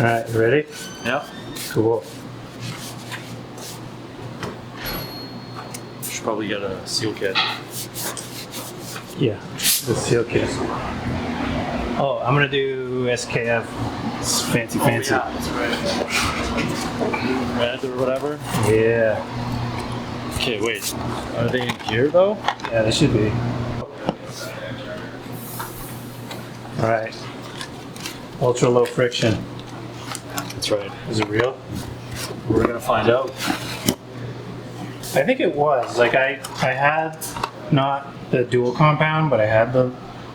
All right, you ready? Yeah. Cool. Should probably get a seal kit. Yeah, the seal kit. Oh, I'm gonna do SKF. It's fancy. Oh, yeah, that's right. Red or whatever. Yeah. Okay, wait. Are they in gear though? Yeah, they should be. All right. Ultra low friction. That's right. Is it real? We're gonna find out. I think it was. Like I had not the dual compound, but I had the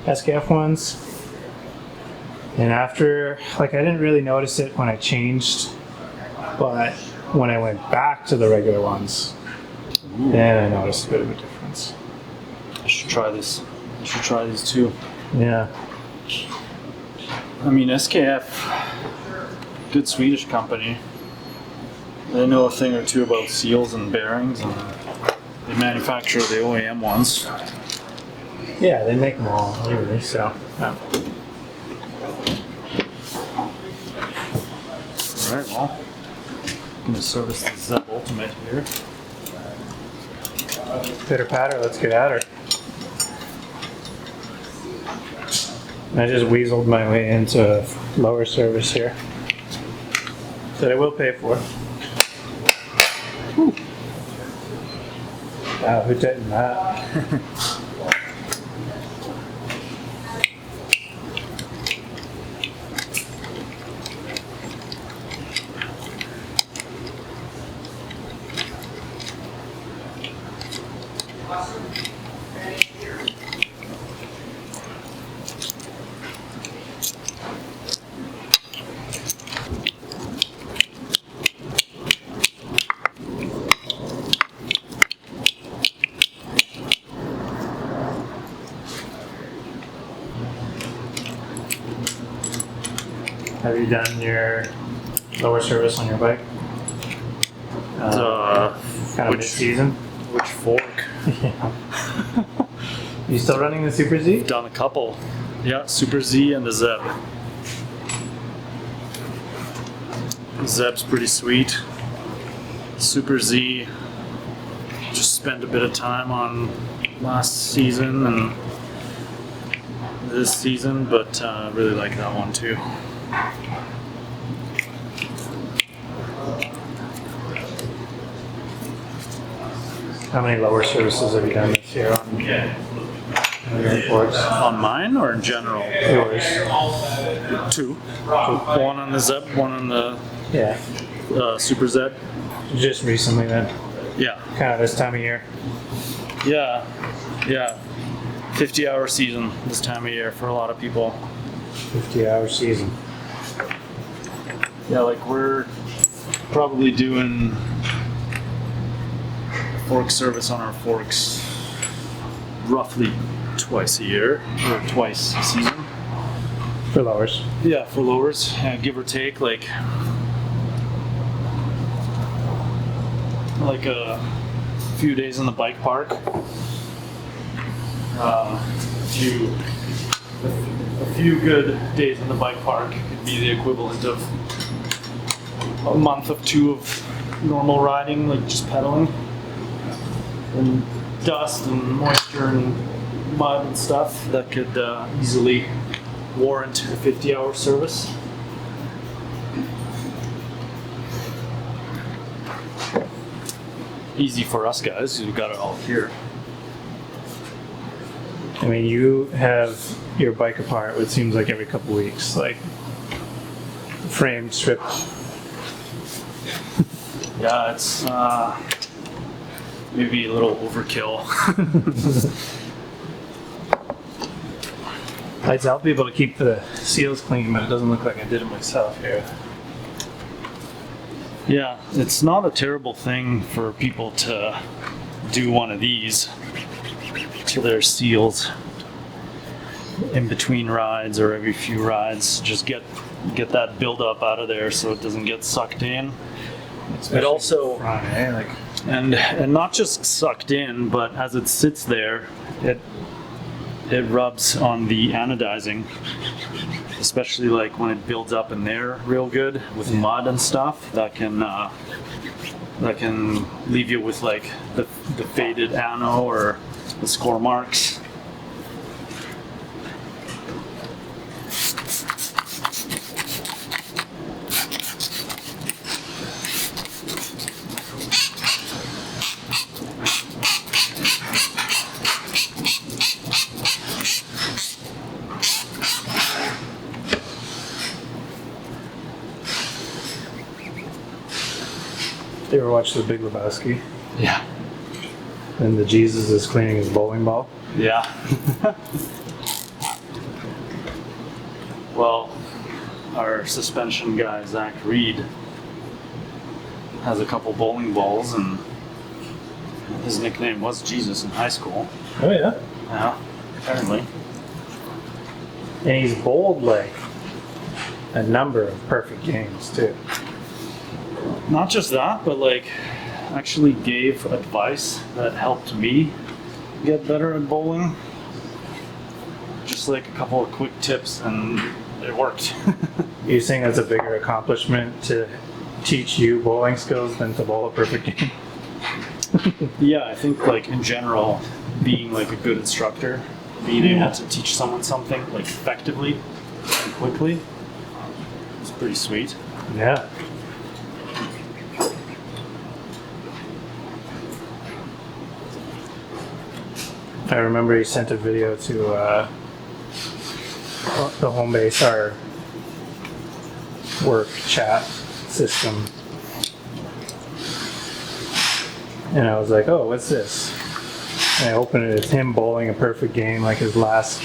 SKF ones. And after, like, I didn't really notice it when I changed, but when I went back to the regular ones, then I noticed a bit of a difference. I should try this. I should try these too. Yeah. I mean, SKF, good Swedish company. They know a thing or two about seals and bearings, and they manufacture the OEM ones. Yeah, they make them all, really, so. Yeah. Alright, well, I'm going to service the Zeb Ultimate here. Pitter patter, let's get at her. I just weaseled my way into lower service here. That I will pay for. Whew. Wow, who tightened that? Have you done your lower service on your bike? Kind of mid-season? Which fork? Yeah. You still running the Super Z? Done a couple. Yeah, Super Z and the Zeb. Zeb's pretty sweet. Super Z, just spent a bit of time on last season and this season, but really like that one too. How many lower services have you done this year on your forks? On mine or in general? Yours. Two. One on the Zeb, one on the Yeah. Super Z. Just recently then. Yeah. Kind of this time of year. Yeah. 50-hour season this time of year for a lot of people. 50-hour season. Yeah, like we're probably doing fork service on our forks roughly twice a year or twice a season. For lowers. Yeah, for lowers, give or take like a few days in the bike park. A few good days in the bike park could be the equivalent of a month of two of normal riding, like just pedaling. And dust and moisture and mud and stuff that could easily warrant a 50-hour service. Easy for us guys, we've got it all here. I mean, you have your bike apart, it seems like every couple weeks, like frame strip. Yeah, it's maybe a little overkill. I'll be able to keep the seals clean, but it doesn't look like I did it myself here. Yeah, it's not a terrible thing for people to do one of these to their seals in between rides or every few rides. Just get that buildup out of there so it doesn't get sucked in. It also and not just sucked in, but as it sits there, it rubs on the anodizing, especially like when it builds up in there real good with mud and stuff. That can leave you with like the faded ano or the score marks. You ever watch The Big Lebowski? Yeah. And the Jesus is cleaning his bowling ball? Yeah. Well, our suspension guy, Zach Reed, has a couple bowling balls, and his nickname was Jesus in high school. Oh yeah? Yeah, apparently. And he's bowled like a number of perfect games too. Not just that, but like actually gave advice that helped me get better at bowling. Just like a couple of quick tips, and it worked. You think that's a bigger accomplishment to teach you bowling skills than to bowl a perfect game? Yeah, I think like in general, being like a good instructor, being able to teach someone something like effectively and quickly, is pretty sweet. Yeah. I remember he sent a video to the home base, our work chat system. And I was like, oh, what's this? And I opened it, it's him bowling a perfect game, like his last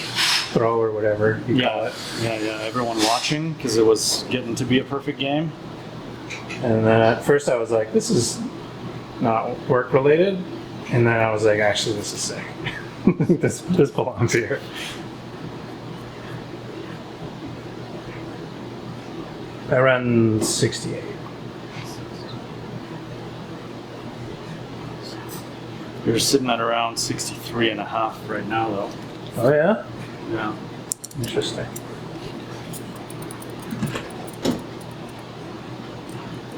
throw or whatever you call it. Yeah, everyone watching, because it was getting to be a perfect game. And then at first I was like, this is not work related. And then I was like, actually, this is sick. this belongs here. I run 68. You're sitting at around 63 and a half right now, though. Oh yeah? Yeah. Interesting.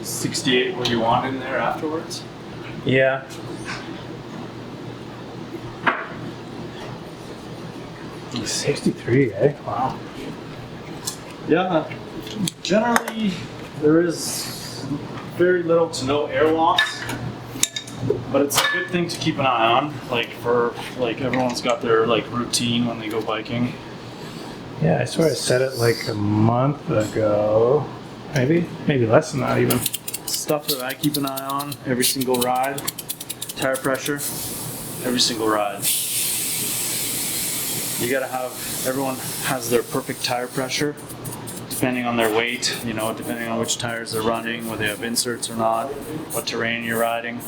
Is 68 what you want in there afterwards? Yeah. He's 63, eh? Wow. Yeah, generally there is very little to no air loss, but it's a good thing to keep an eye on. Like everyone's got their like routine when they go biking. Yeah, I swear I said it like a month ago. Maybe less than that even. Stuff that I keep an eye on every single ride. Tire pressure, every single ride. You gotta have, everyone has their perfect tire pressure, depending on their weight, depending on which tires they're running, whether they have inserts or not, what terrain you're riding.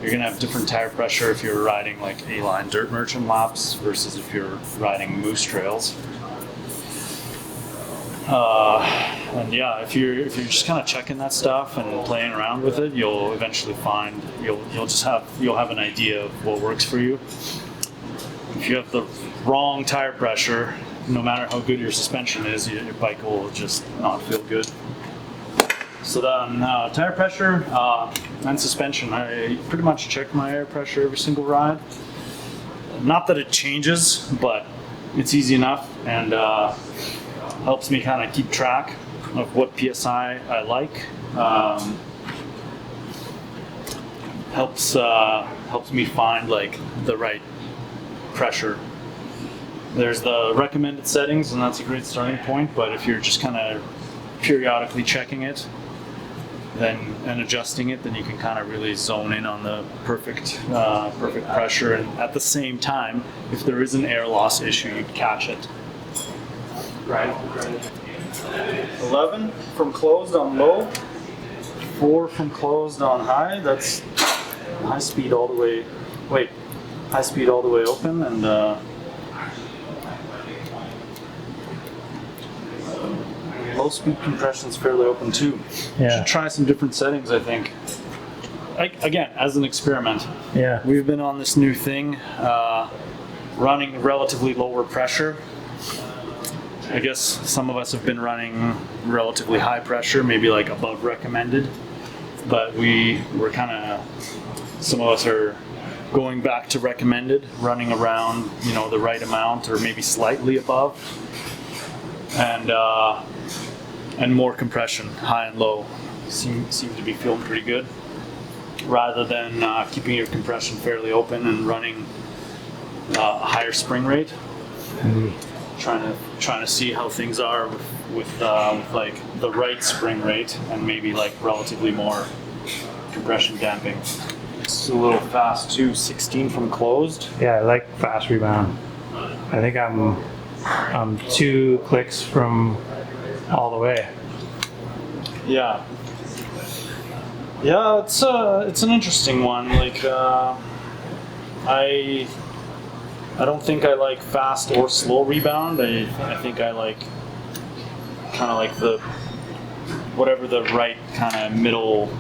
You're gonna have different tire pressure if you're riding like A-line dirt merchant laps versus if you're riding moose trails. And yeah, if you're just kind of checking that stuff and playing around with it, you'll eventually find you'll have an idea of what works for you. If you have the wrong tire pressure, no matter how good your suspension is, your bike will just not feel good. So then tire pressure and suspension, I pretty much check my air pressure every single ride. Not that it changes, but it's easy enough and helps me kind of keep track of what PSI I like. Helps me find like the right pressure. There's the recommended settings, and that's a great starting point, but if you're just kind of periodically checking it and adjusting it, then you can kind of really zone in on the perfect pressure, and at the same time, if there is an air loss issue, you catch it. Right. 11 from closed on low, 4 from closed on high. That's high speed all the way open, and low speed compression is fairly open too. Yeah. You should try some different settings, I think. Again, as an experiment. Yeah. We've been on this new thing running relatively lower pressure. I guess some of us have been running relatively high pressure, maybe like above recommended, but we're kind of, some of us are going back to recommended, running around, you know, the right amount or maybe slightly above, and more compression, high and low, seem to be feeling pretty good, rather than keeping your compression fairly open and running a higher spring rate. Trying to see how things are with like the right spring rate and maybe like relatively more compression damping. It's a little fast too, 16 from closed. Yeah, I like fast rebound. I think I'm 2 clicks from all the way. Yeah, it's an interesting one. Like I don't think I like fast or slow rebound. I think I like kind of like the whatever the right kind of middle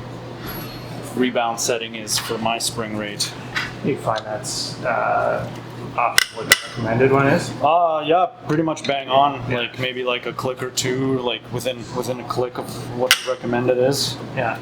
rebound setting is for my spring rate. You find that's off what the recommended one is? Yeah, pretty much bang on. Like maybe like a click or two, like within a click of what the recommended is. Yeah.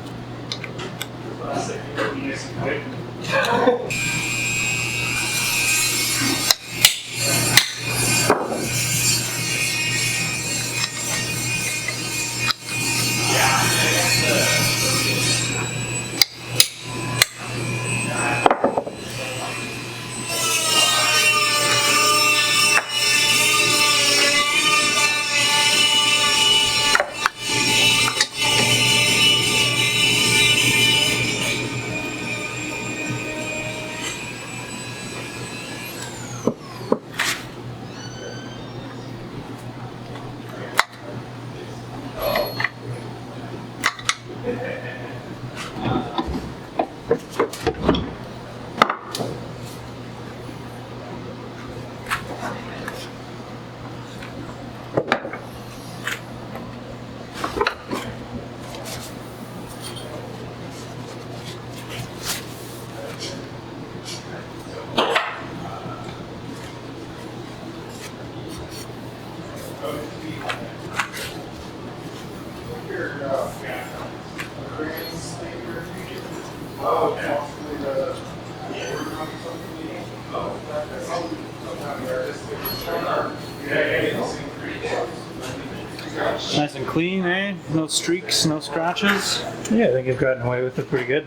Nice and clean, eh? No streaks, no scratches. Yeah, I think you've gotten away with it pretty good.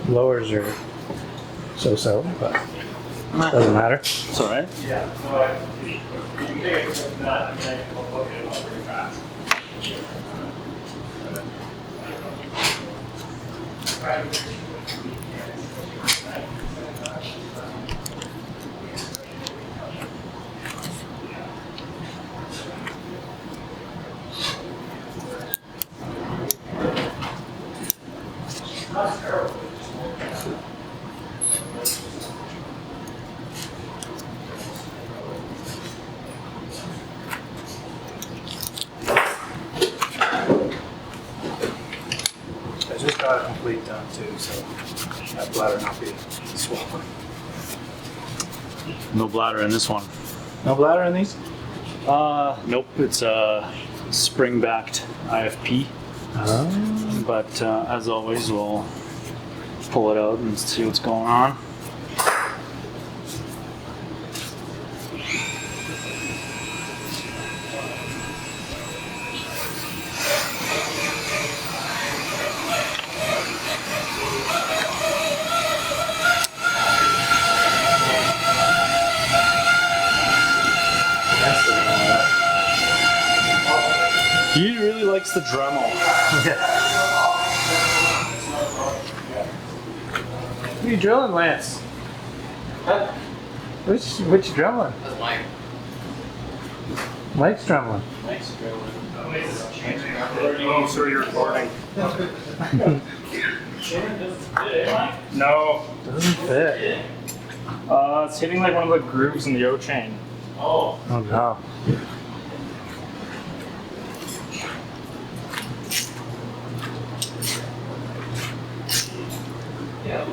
Lowers are so-so, but doesn't matter. It's alright. I just got a complete done too, so that bladder not be swollen. No bladder in this one. No bladder in these? Nope. It's a spring-backed IFP. Oh. But as always, we'll pull it out and see what's going on. He really likes the Dremel. What are you drilling, Lance? Huh? Which drumming? That's Mike. Mike's drumming. Mike's drilling. Oh, so you're recording? No. Doesn't fit. It's hitting like one of the grooves in the O chain. Oh no. Yeah.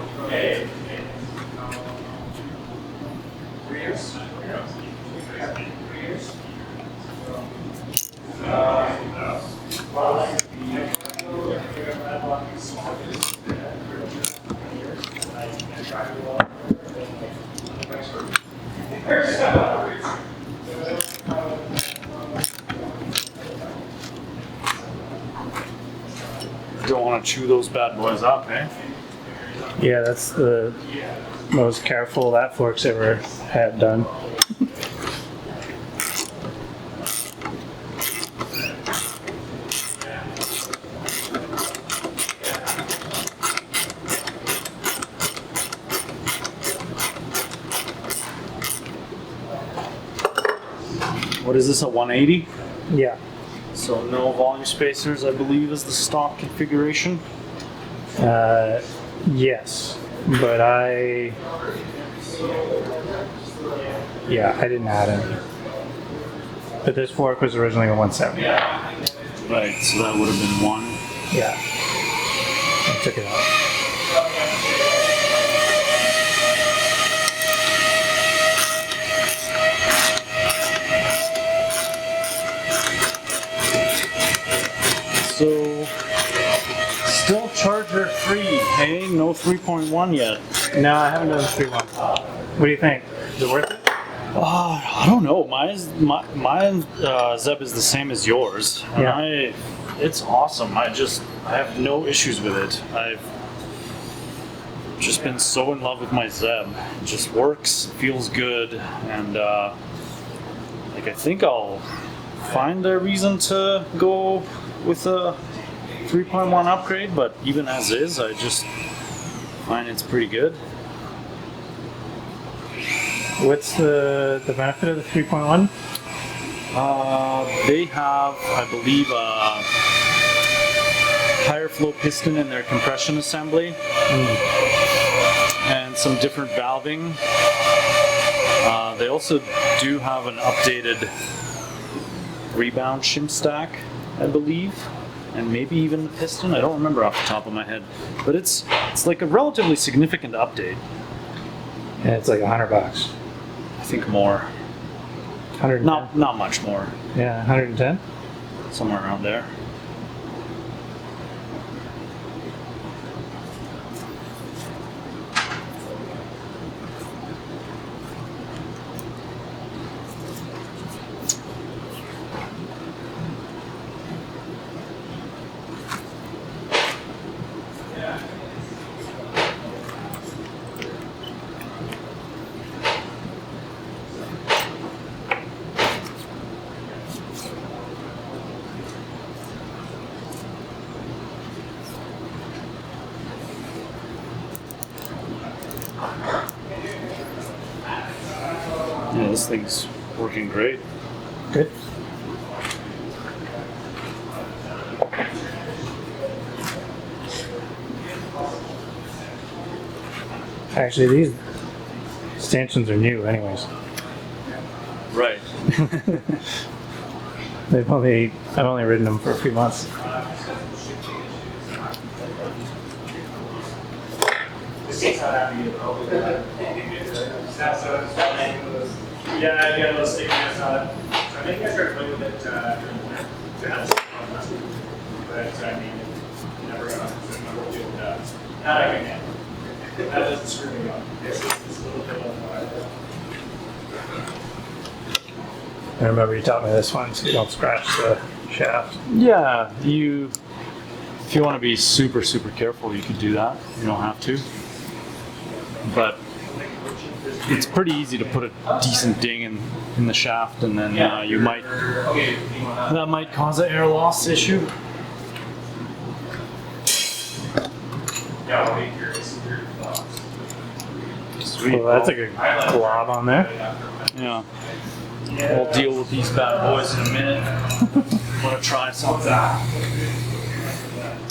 Don't want to chew those bad boys up, eh? Yeah, that's the most careful that fork's ever had done. What is this, a 180? Yeah. So no volume spacers, I believe, is the stock configuration. Yes, but I didn't add any. But this fork was originally a 170. Right, so that would have been one. Yeah. I took it out. So, still charger free, hey? No 3.1 yet. No, I haven't done the 3-1. What do you think? Is it worth it? I don't know. My Zeb is the same as yours. And Yeah. it's awesome. I have no issues with it. I've just been so in love with my Zeb. It just works, feels good, and like I think I'll find a reason to go with a 3.1 upgrade, but even as is, I just find it's pretty good. What's the benefit of the 3.1? They have, I believe, a higher flow piston in their compression assembly, and some different valving. They also do have an updated rebound shim stack, I believe, and maybe even the piston. I don't remember off the top of my head, but it's like a relatively significant update. And it's like $100. I think more, 110. not much more, Yeah, 110. somewhere around there. Yeah, this thing's working great. Good. Actually, these stanchions are new anyways. Right. I've only ridden them for a few months. Yeah, those stickiness on it. So I think I started playing with it during the winter. To have some fun. But I mean, you never got to deal with that. That I can handle. That doesn't screw me up. It's just this little bit of I remember you taught me this one so you don't scratch the shaft. Yeah, if you want to be super, super careful, you could do that. You don't have to. But it's pretty easy to put a decent ding in the shaft, and then that might cause an air loss issue. yeah, I'll be curious. Sweet. Well, that's a good glob on there. Yeah. We'll deal with these bad boys in a minute. I'm gonna try something.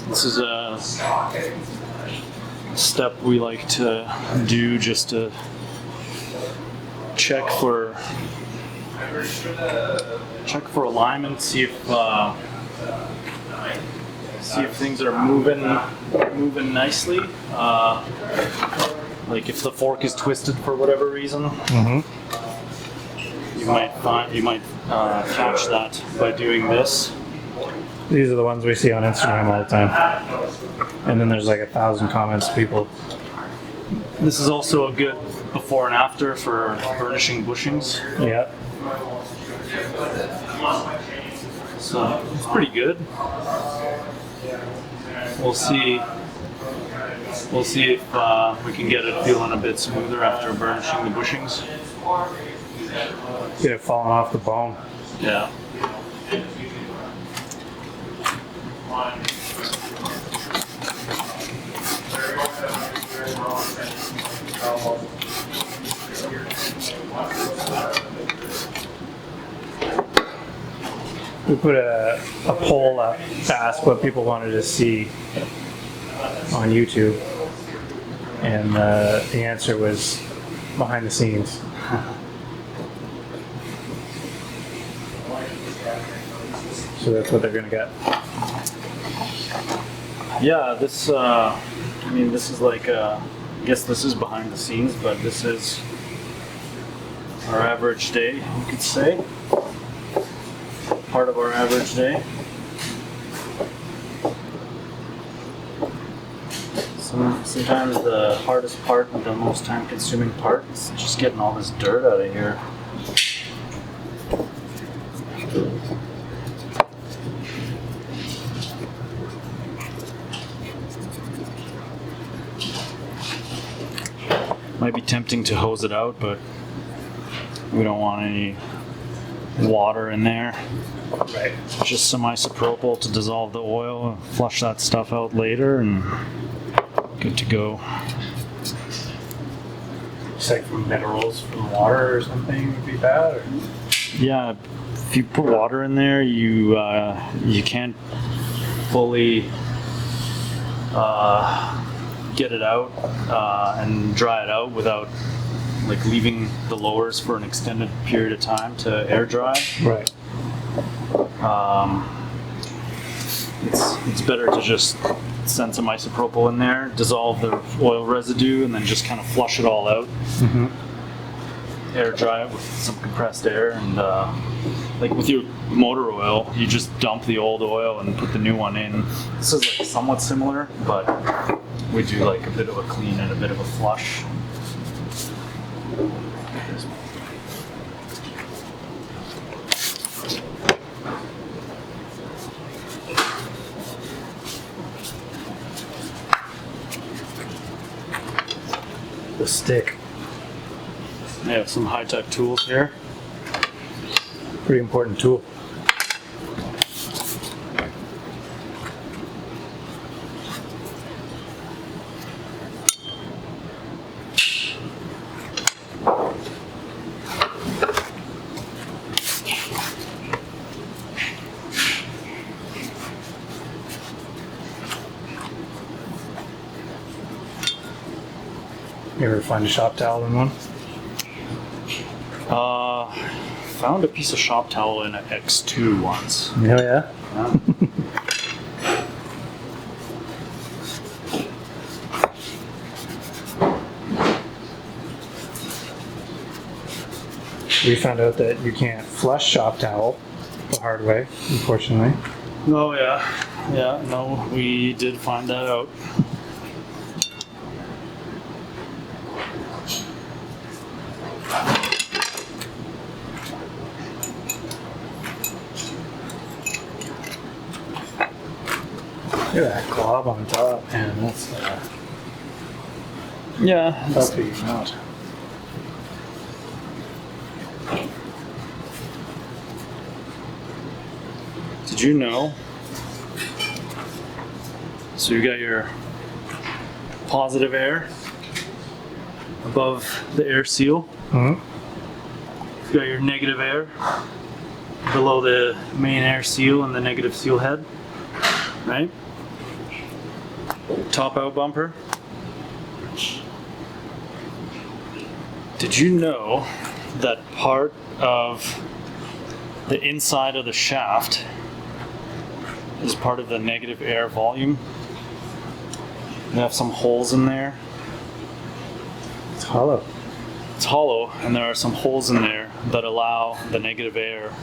This is a step we like to do just to check for alignment, see if things are moving nicely. Like if the fork is twisted for whatever reason, you might catch that by doing this. These are the ones we see on Instagram all the time. And then there's like 1,000 comments, people. This is also a good before and after for burnishing bushings. Yeah. So it's pretty good. We'll see. We'll see if we can get it feeling a bit smoother after burnishing the bushings. Get it falling off the bone. Yeah. We put a poll up to ask what people wanted to see on YouTube, and the answer was behind the scenes. So that's what they're gonna get. Yeah, this, I mean, this is like, I guess this is behind the scenes, but this is our average day, you could say. Part of our average day. Sometimes the hardest part and the most time-consuming part is just getting all this dirt out of here. Might be tempting to hose it out, but we don't want any water in there. Right. Just some isopropyl to dissolve the oil, flush that stuff out later, and good to go. Just like from minerals from water or something would be bad? Or? Yeah, if you put water in there, you can't fully get it out and dry it out without like leaving the lowers for an extended period of time to air dry. Right. It's better to just send some isopropyl in there, dissolve the oil residue, and then just kind of flush it all out. Air dry it with some compressed air, and like with your motor oil, you just dump the old oil and put the new one in. This is like somewhat similar, but we do like a bit of a clean and a bit of a flush. The stick. I have some high-tech tools here. Pretty important tool. You ever find a shop towel in one? Found a piece of shop towel in an X2 once. Oh yeah? Yeah. We found out that you can't flush shop towel the hard way, unfortunately. Oh yeah. Yeah, no, we did find that out. Look at that glob on top, man. That's Yeah. healthy, not. Did you know? So you got your positive air above the air seal. Mm-hmm. You got your negative air below the main air seal and the negative seal head, right? Top out bumper. Did you know that part of the inside of the shaft is part of the negative air volume? They have some holes in there hollow. It's hollow, and there are some holes in there that allow the negative air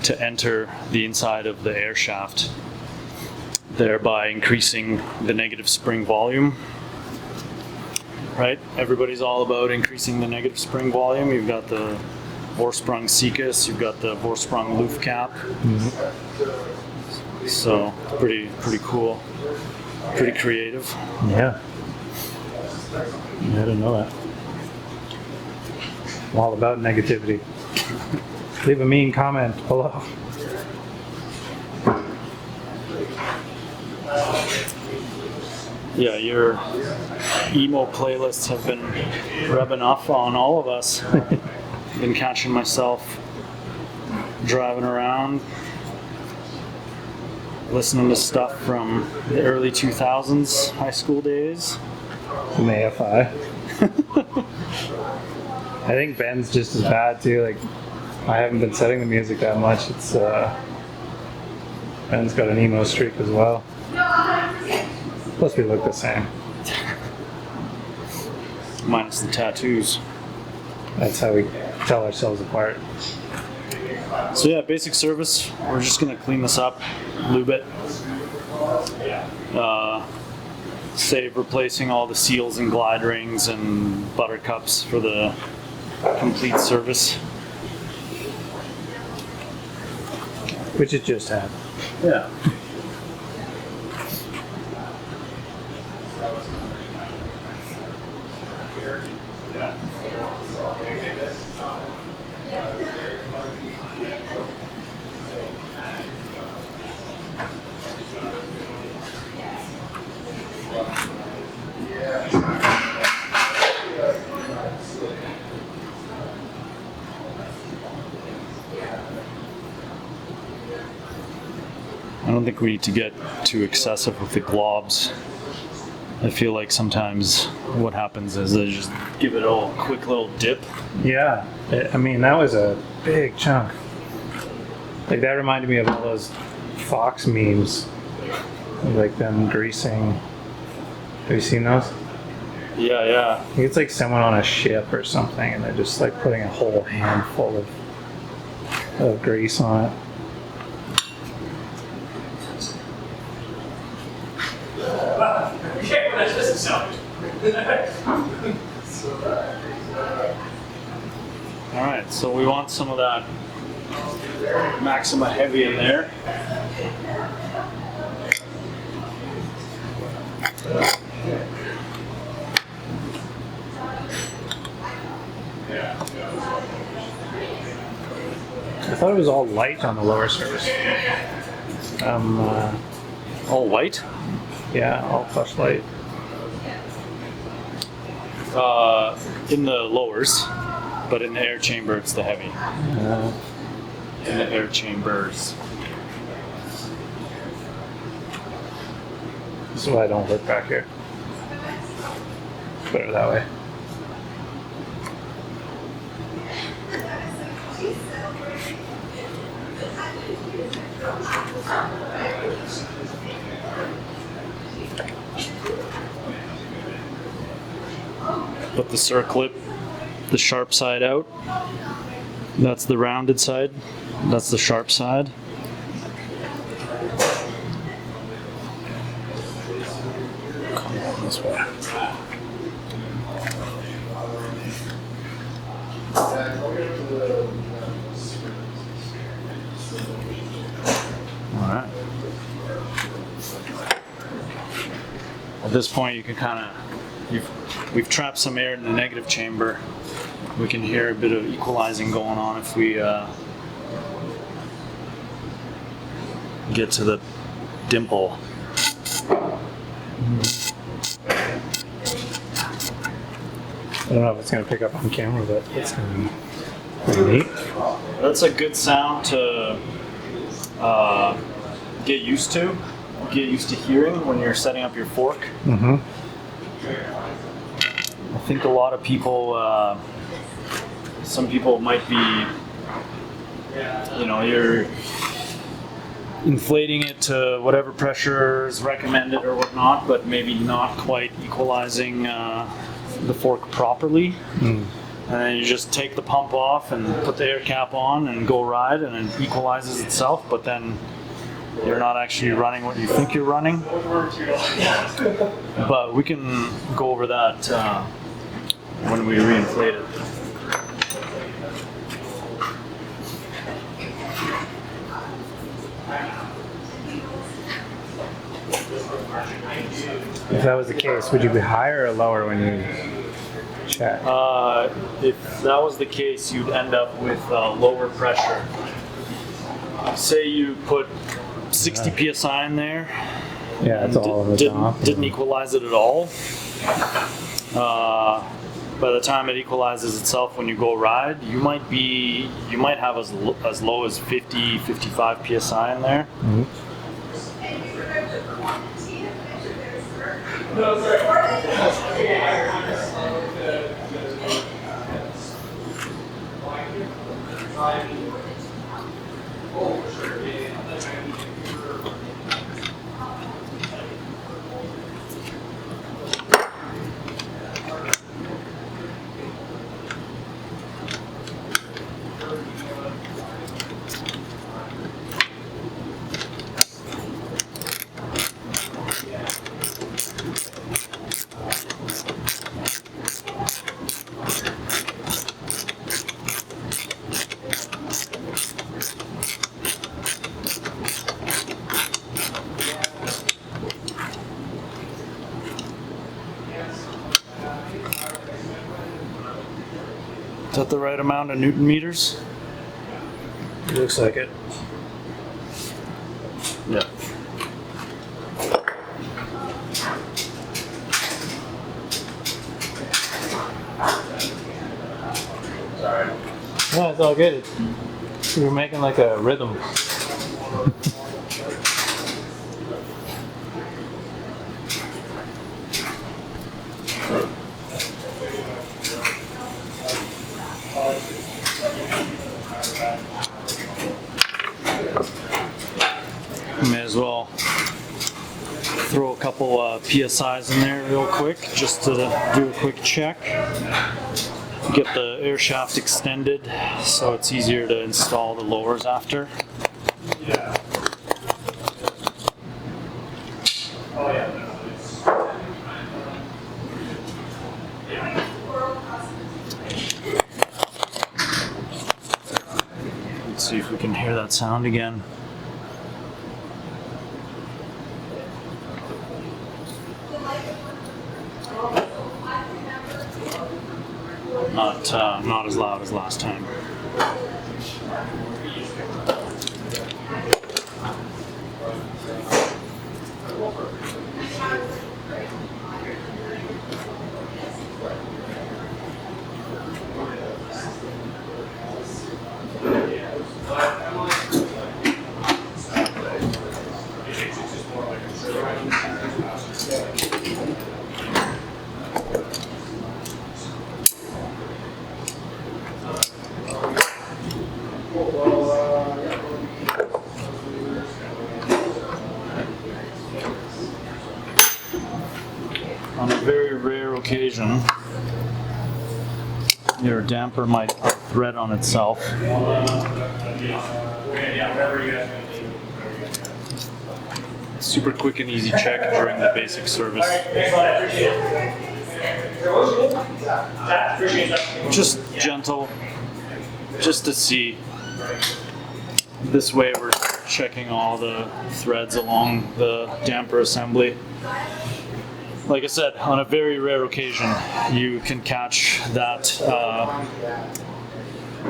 to enter the inside of the air shaft, thereby increasing the negative spring volume. Right? Everybody's all about increasing the negative spring volume. You've got the Vorsprung Sikus, you've got the Vorsprung Luft Cap. So pretty cool, pretty creative. Yeah. I didn't know that. I'm all about negativity. Leave a mean comment below. Yeah, your emo playlists have been rubbing off on all of us. Been catching myself driving around, listening to stuff from the early 2000s high school days. Some AFI. I think Ben's just as bad too. Like, I haven't been setting the music that much. It's Ben's got an emo streak as well. Plus we look the same. Minus the tattoos. That's how we tell ourselves apart. So yeah, basic service. We're just gonna clean this up, lube it. Save replacing all the seals and glide rings and buttercups for the complete service. Which it just had. Yeah. I don't think we need to get too excessive with the globs. I feel like sometimes what happens is they just give it a quick little dip. Yeah. I mean, that was a big chunk. Like, that reminded me of all those Fox memes. Like them greasing. Have you seen those? Yeah. I think it's like someone on a ship or something, and they're just like putting a whole handful of grease on it. Okay, well, that doesn't sound good. All right, so we want some of that Maxima Heavy in there. I thought it was all light on the lower surface. All white? Yeah, all flush light. In the lowers, but in the air chamber it's the heavy. In the air chambers. This is why I don't work back here. Put it that way. Put the circlip, the sharp side out. That's the rounded side. That's the sharp side. Come this way. All right. At this point, you can kind of we've trapped some air in the negative chamber. We can hear a bit of equalizing going on if we get to the dimple. I don't know if it's going to pick up on camera, but it's going to be pretty neat. That's a good sound to get used to hearing when you're setting up your fork. Mm-hmm. I think a lot of people, some people might be, you're inflating it to whatever pressure is recommended or whatnot, but maybe not quite equalizing the fork properly. And then you just take the pump off and put the air cap on and go ride, and it equalizes itself, but then you're not actually running what you think you're running. But we can go over that when we reinflate it. If that was the case, would you be higher or lower when you check? If that was the case, you'd end up with lower pressure. Say you put 60 psi in there. Yeah, it's all over the top. Didn't equalize it at all. By the time it equalizes itself when you go ride, you might have as low as 50, 55 psi in there. Is that the right amount of Newton meters? Looks like it. Yeah. No, it's all good. You're making like a rhythm. May as well throw a couple PSIs in there real quick just to do a quick check. Get the air shaft extended so it's easier to install the lowers after. Let's see if we can hear that sound again. Not as loud as last time. On a very rare occasion, your damper might thread on itself. Super quick and easy check during the basic service. Just gentle, just to see. This way we're checking all the threads along the damper assembly. Like I said, on a very rare occasion, you can catch that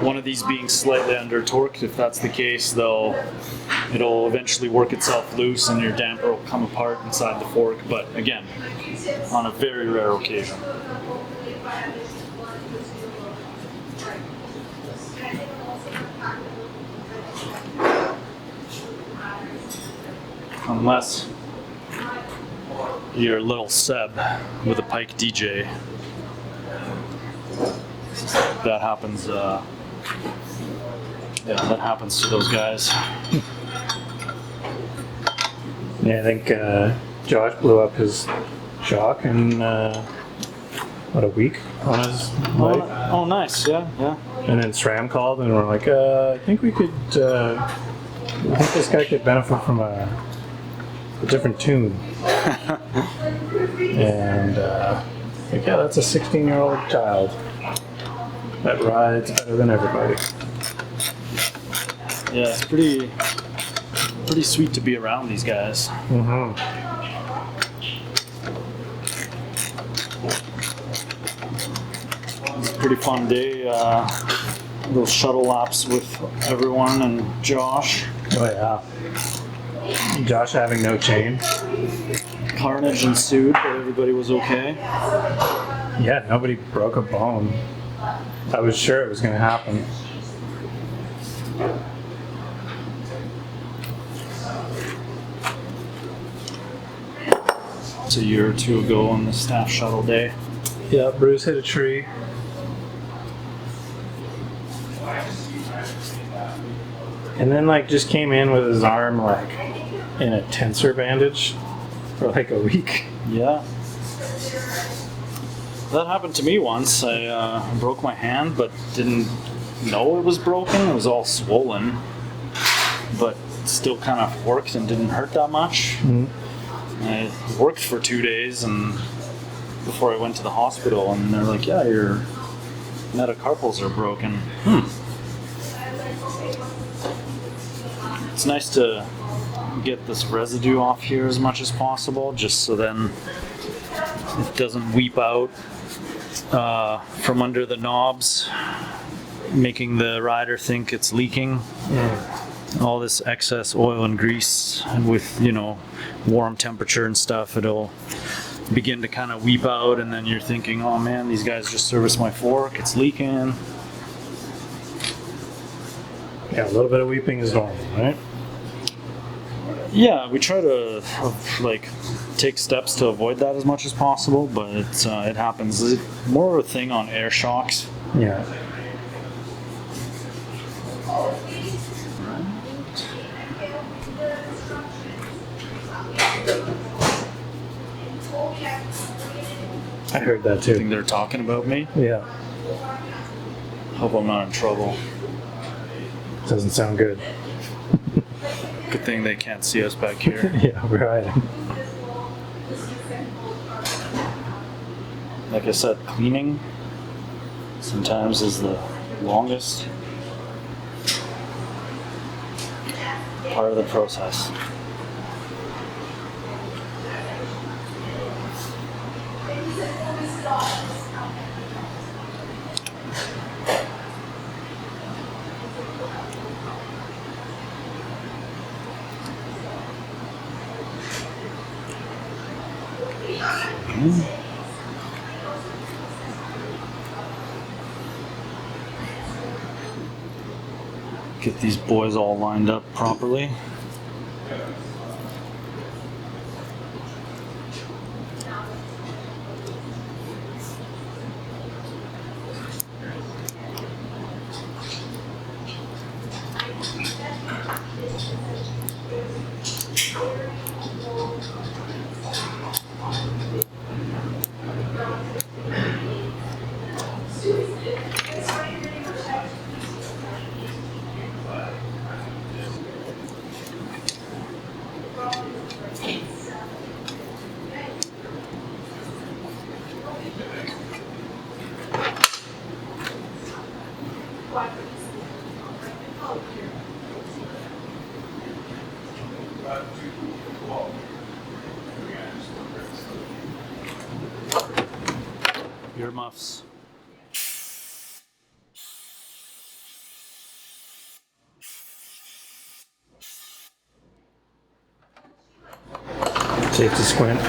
one of these being slightly under torqued. If that's the case, though, it'll eventually work itself loose and your damper will come apart inside the fork. But again, on a very rare occasion. Unless you're little Seb with a Pike DJ. That happens, yeah, that happens to those guys. Yeah, I think Josh blew up his shock and a week on his bike. Oh, nice. Yeah, yeah. And then SRAM called and we're like, I think we could, I think this guy could benefit from a different tune. And like, yeah, that's a 16-year-old child that rides better than everybody. Yeah, it's pretty sweet to be around these guys. Mm-hmm. It's a pretty fun day. Those shuttle laps with everyone and Josh. Oh yeah. Josh having no chain. Carnage ensued, but everybody was okay. Yeah, nobody broke a bone. I was sure it was going to happen. It's a year or two ago on the staff shuttle day. Yeah, Bruce hit a tree. And then like just came in with his arm like in a tensor bandage for like a week. Yeah. That happened to me once. I broke my hand, but didn't know it was broken. It was all swollen, but still kind of worked and didn't hurt that much. I worked for 2 days and before I went to the hospital, and they're like, yeah, your metacarpals are broken. It's nice to get this residue off here as much as possible, just so then it doesn't weep out from under the knobs, making the rider think it's leaking. All this excess oil and grease, and with, you know, warm temperature and stuff, it'll begin to kind of weep out, and then you're thinking, oh man, these guys just serviced my fork, it's leaking. Yeah, a little bit of weeping is normal, right? Yeah, we try to like take steps to avoid that as much as possible, but it happens. It's more of a thing on air shocks. Yeah. I heard that I think too. they're talking about me. Yeah. Hope I'm not in trouble. Doesn't sound good. Good thing they can't see us back here. Yeah, we're hiding. Like I said, cleaning sometimes is the longest part of the process. Get these boys all lined up properly. Earmuffs. Safe to squint.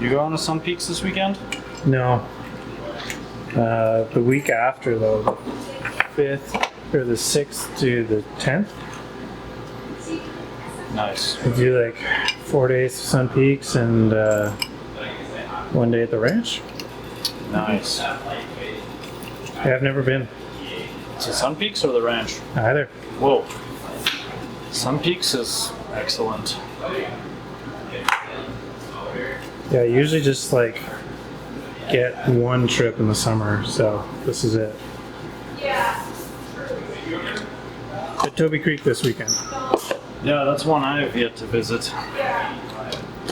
You going to some peaks this weekend? No. The week after, though, the 5th or the 6th to the 10th, Nice. we do like 4 days to Sun Peaks and 1 day at the ranch. Nice. Yeah, I've never been Is it Sun Peaks or the ranch? either. Whoa. Sun Peaks is excellent. Yeah, I usually just like get one trip in the summer, so this is it. At Toby Creek this weekend. Yeah, that's one I have yet to visit.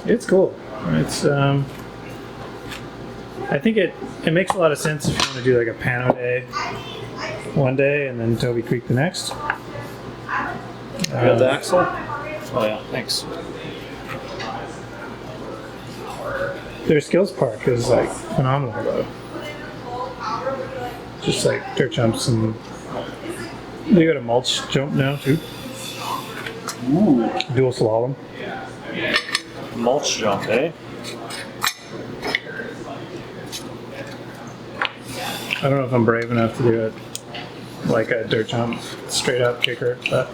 It's cool. It's I think it makes a lot of sense if you want to do like a Pano day one day and then Toby Creek the next. You got the axle? Oh yeah, thanks. Their skills park is like phenomenal though. Just like dirt jumps and they got a mulch jump now too. Ooh, Dual slalom. mulch jump, eh? I don't know if I'm brave enough to do it like a dirt jump, straight up kicker, but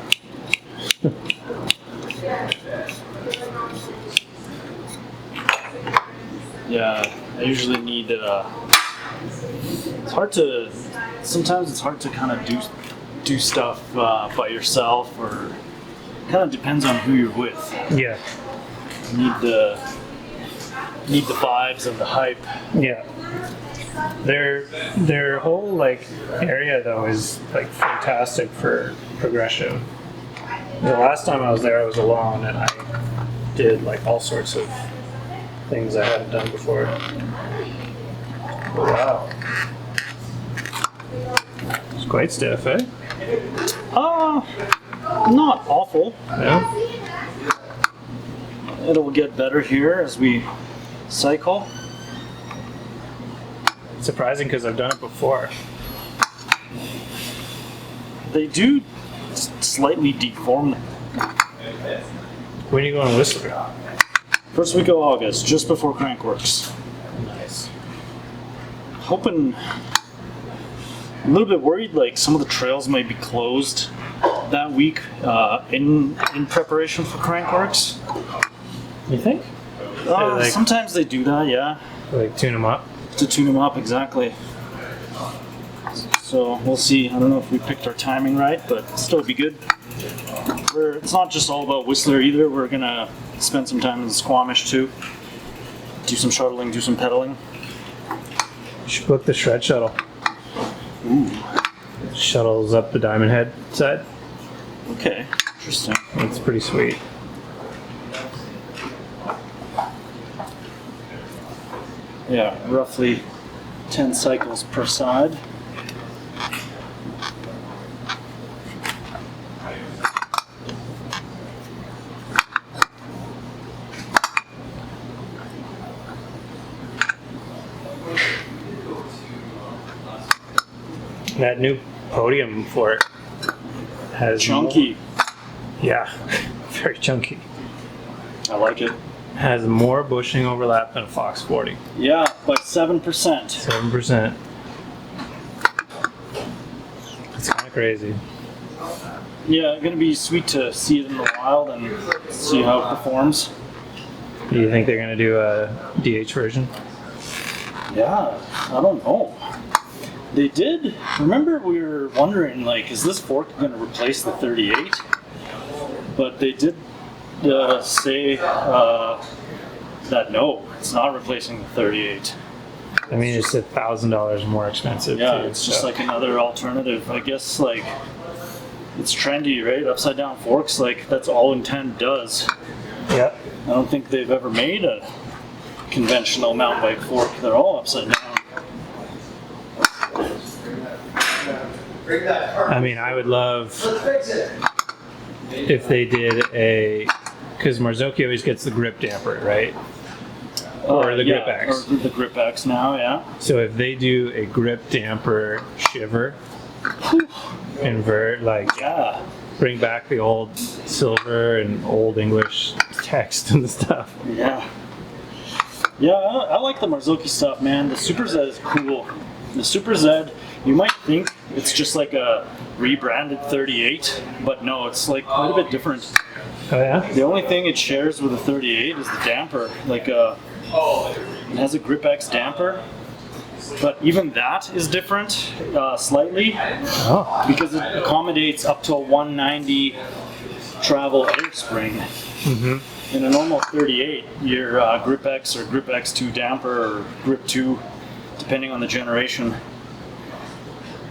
Yeah, I usually need. It's hard to. Sometimes it's hard to kind of do stuff by yourself, or kind of depends on who you're with. yeah, You need the vibes and the hype. yeah. Their whole like area though is like fantastic for progression. The last time I was there, I was alone and I did like all sorts of things I hadn't done before. Wow, it's quite stiff, eh? Not awful. Yeah. It'll get better here as we cycle. It's surprising because I've done it before. They do slightly deform. When are you going to Whistler? First week of August, just before Crankworks. Nice. Hoping. I'm a little bit worried, like some of the trails might be closed that week in preparation for Crankworks. You think? Like- Sometimes they do that, yeah, Like tune them up? to tune them up exactly. So we'll see. I don't know if we picked our timing right, but still be good. It's not just all about Whistler either. We're gonna spend some time in Squamish too. Do some shuttling, do some pedaling. You should book the shred shuttle. Ooh, Shuttles up the Diamond Head side. okay, interesting. It's pretty sweet. Yeah, roughly 10 cycles per side. That new podium for it has Chunky. yeah, very chunky. I like it. Has more bushing overlap than a Fox 40. Yeah, by 7%. 7%. It's kind of crazy. Yeah, gonna be sweet to see it in the wild and see how it performs. Do you think they're going to do a DH version? Yeah, I don't know. They did. Remember, we were wondering, like, is this fork going to replace the 38? But they did say that no, it's not replacing the 38. I mean, it's $1,000 more expensive. Yeah, too, it's just so. like another alternative. I guess, like, it's trendy, right? Upside down forks, like, that's all Intent does. Yeah. I don't think they've ever made a conventional mountain bike fork. They're all upside down. I mean, I would love if they did a, because Marzocchi always gets the grip damper, right? Or the grip X. Or the grip X now, yeah. So if they do a grip damper shiver, invert, like Yeah. bring back the old silver and old English text and stuff. Yeah. Yeah, I like the Marzocchi stuff, man. The Super Z is cool. The Super Z, you might think it's just like a rebranded 38, but no, it's like quite a bit different. Oh yeah? The only thing it shares with the 38 is the damper. Like, it has a Grip X damper, but even that is different slightly Oh. because it accommodates up to a 190 travel air spring. Mm-hmm. in a normal 38, your Grip X or Grip X2 damper or Grip 2, depending on the generation,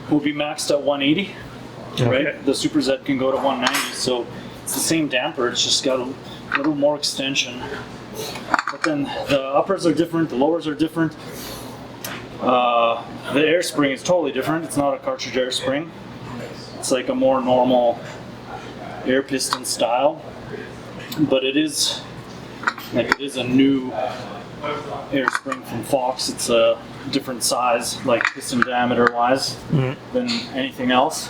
will be maxed at 180, right? Okay. The Super Z can go to 190, so it's the same damper, it's just got a little more extension. But then the uppers are different, the lowers are different. The air spring is totally different. It's not a cartridge air spring. It's like a more normal air piston style, but it is a new air spring from Fox. It's a different size, like piston diameter wise, than anything else.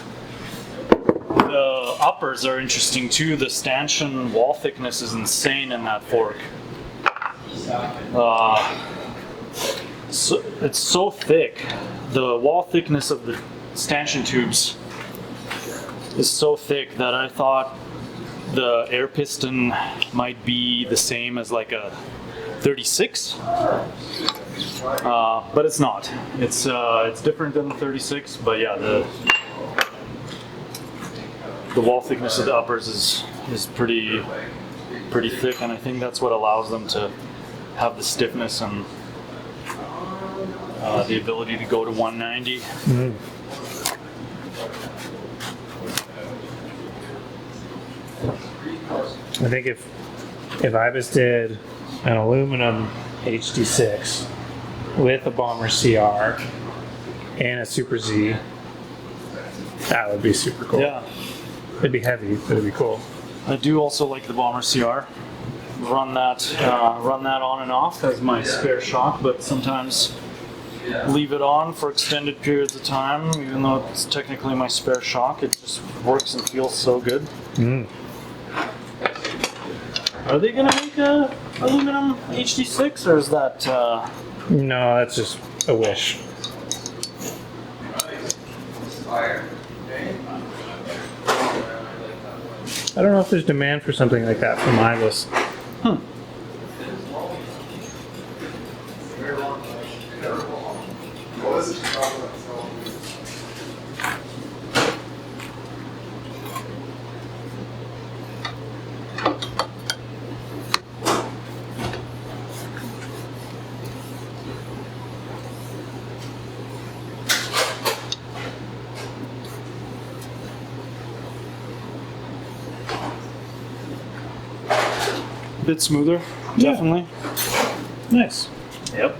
The uppers are interesting too. The stanchion wall thickness is insane in that fork. So it's so thick. The wall thickness of the stanchion tubes is so thick that I thought the air piston might be the same as like a 36, but it's not. It's different than the 36, but yeah, the wall thickness of the uppers is pretty thick, and I think that's what allows them to have the stiffness and the ability to go to 190. I think if I just did an aluminum HD6 with a Bomber CR and a Super Z, that would be super cool. Yeah, It'd be heavy, but it'd be cool. I do also like the Bomber CR. Run that on and off as my spare shock, but sometimes leave it on for extended periods of time, even though it's technically my spare shock. It just works and feels so good. Are they gonna make a aluminum HD6, or is that? No, that's just a wish. I don't know if there's demand for something like that from Ibis. Bit smoother, definitely. Nice. Yep.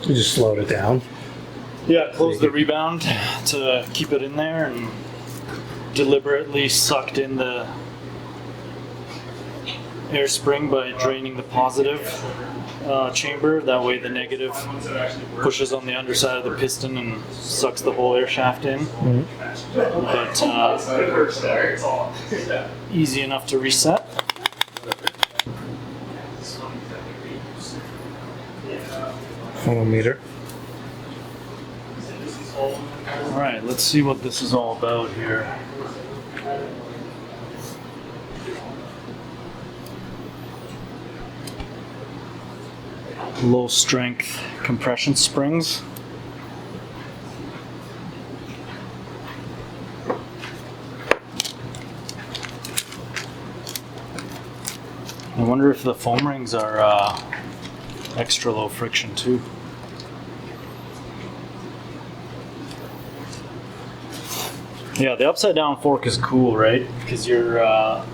You just slowed it down. Yeah, close the rebound to keep it in there, and deliberately sucked in the air spring by draining the positive chamber. That way the negative pushes on the underside of the piston and sucks the whole air shaft in. But easy enough to reset. Full meter. Alright, let's see what this is all about here. Low strength compression springs. I wonder if the foam rings are extra low friction too. Yeah, the upside down fork is cool, right? Because your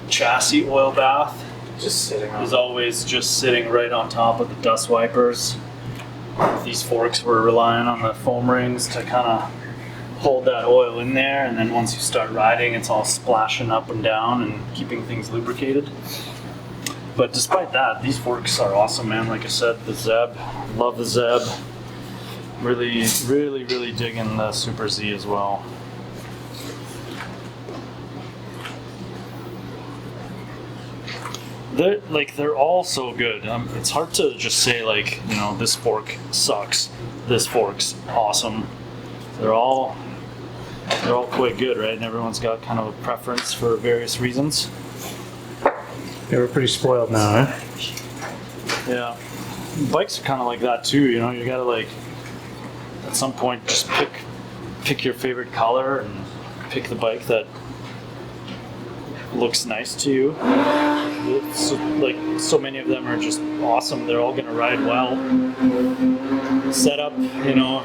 chassis oil bath Just sitting on. is always just sitting right on top of the dust wipers. These forks were relying on the foam rings to kind of hold that oil in there, and then once you start riding, it's all splashing up and down and keeping things lubricated. But despite that, these forks are awesome, man. Like I said, the Zeb, love the Zeb. Really, really, really digging the Super Z as well. They're all so good. It's hard to just say like, you know, this fork sucks, this fork's awesome. They're all quite good, right? And everyone's got kind of a preference for various reasons. They were pretty spoiled now, huh? Yeah. bikes are kind of like that too. You know, you gotta like at some point just pick your favorite color and pick the bike that looks nice to you. Like so many of them are just awesome. They're all gonna ride well. Setup, you know,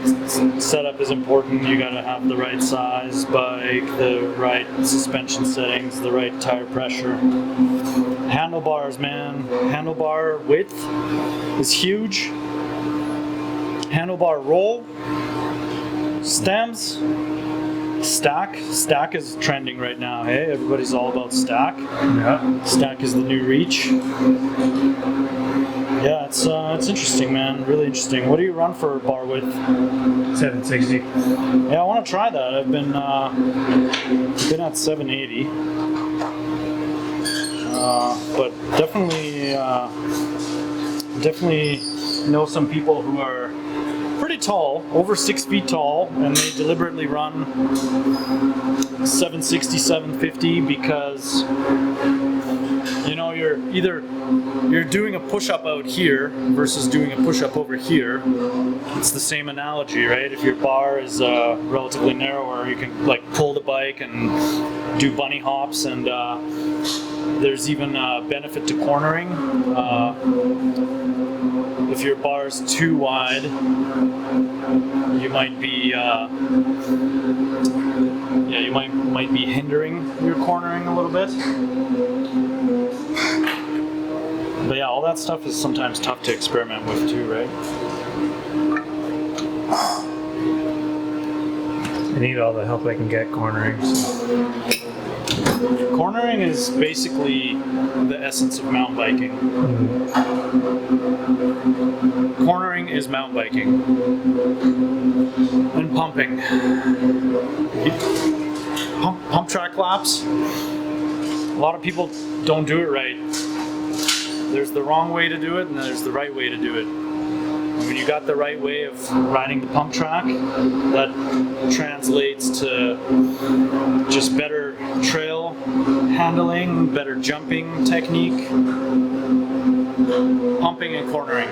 setup is important. You gotta have the right size bike, the right suspension settings, the right tire pressure. Handlebars, man. Handlebar width is huge. Handlebar roll. Stems. Stack is trending right now. Hey, everybody's all about stack. Yeah. Stack is the new reach. Yeah, it's interesting, man. Really interesting. What do you run for bar width? 760. Yeah, I want to try that. I've been at 780, but definitely know some people who are pretty tall, over 6 feet tall, and they deliberately run 760, 750 because, you know, you're doing a push-up out here versus doing a push-up over here. It's the same analogy, right? If your bar is relatively narrower, you can like pull the bike and do bunny hops, and there's even a benefit to cornering. If your bar is too wide, you might be you might be hindering your cornering a little bit. But yeah, all that stuff is sometimes tough to experiment with too, right? I need all the help I can get cornering. So. Cornering is basically the essence of mountain biking. Cornering is mountain biking. And pumping. Pump track laps. A lot of people don't do it right. There's the wrong way to do it, and there's the right way to do it. When you got the right way of riding the pump track, that translates to just better trail handling, better jumping technique, pumping and cornering.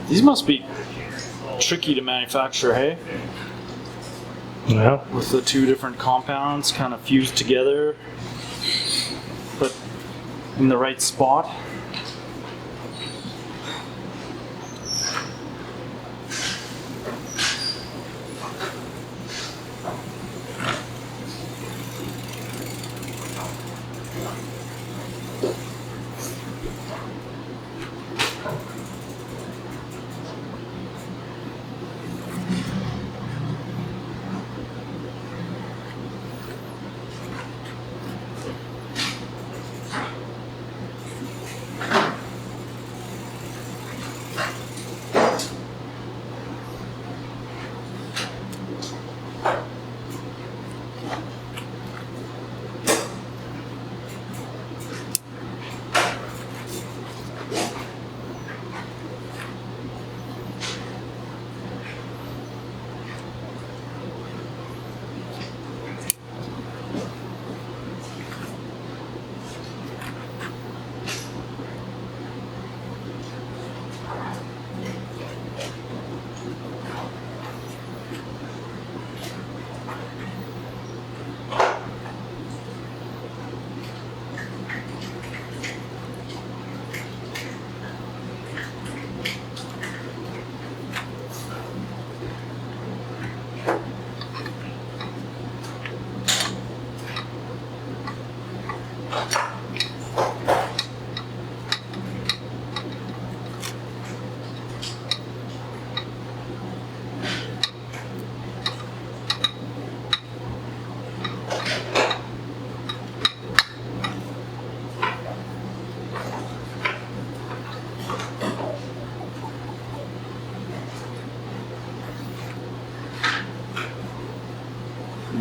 These must be tricky to manufacture, hey? Well, With the two different compounds kind of fused together, but in the right spot.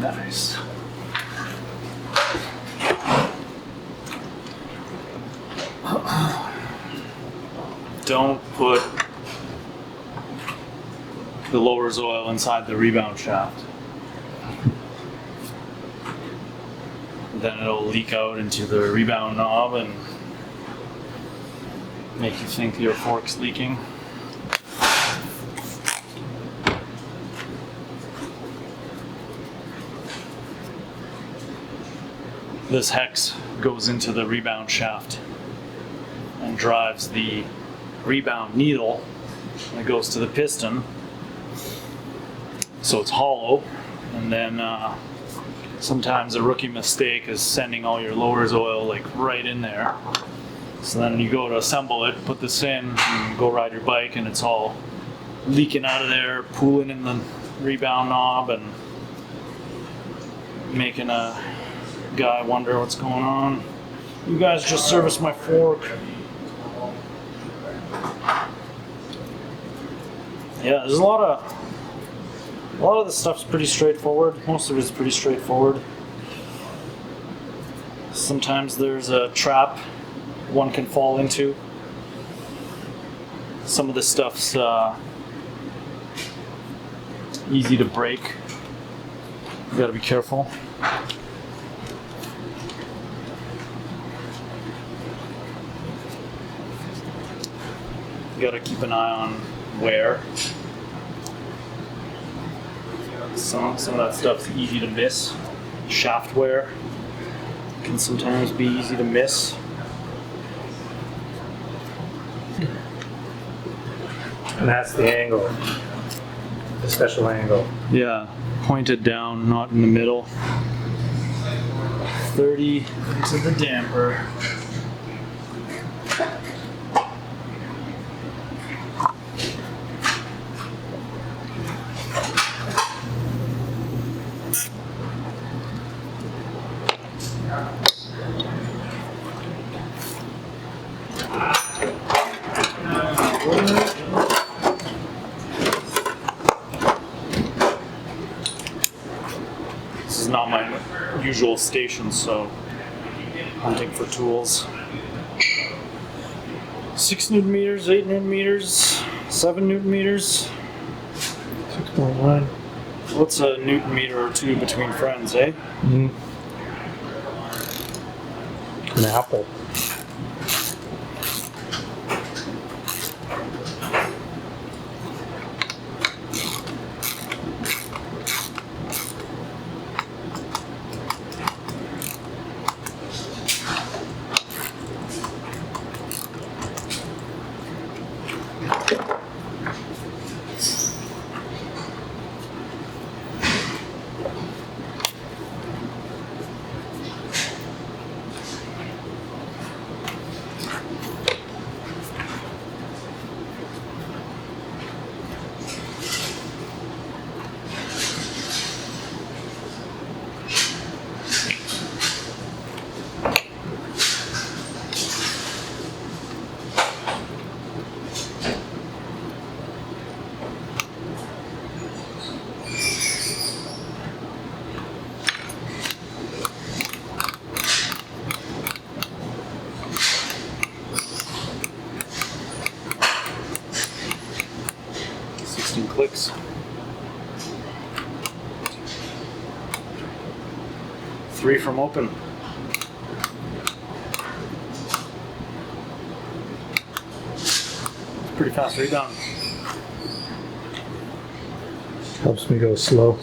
Nice. Don't put the lower's oil inside the rebound shaft. Then it'll leak out into the rebound knob and make you think your fork's leaking. This hex goes into the rebound shaft and drives the rebound needle, and it goes to the piston, so it's hollow. And then sometimes a rookie mistake is sending all your lower's oil like right in there. So then you go to assemble it, put this in, and go ride your bike, and it's all leaking out of there, pooling in the rebound knob, and making a guy wonder what's going on. You guys just serviced my fork. Yeah, there's a lot of this stuff's pretty straightforward. Most of it's pretty straightforward. Sometimes there's a trap one can fall into. Some of this stuff's easy to break. You gotta be careful. You gotta keep an eye on wear. Some of that stuff's easy to miss. Shaft wear can sometimes be easy to miss. And that's the angle, the special angle. Yeah, pointed down, not in the middle. 30 into the damper. This is not my usual station, so hunting for tools. 6 Newton meters, 8 Newton meters, 7 Newton meters. 6.1. What's a Newton meter or two between friends, eh? Mm-hmm. An apple. Clicks. 3 from open. Pretty fast rebound. Helps me go slow.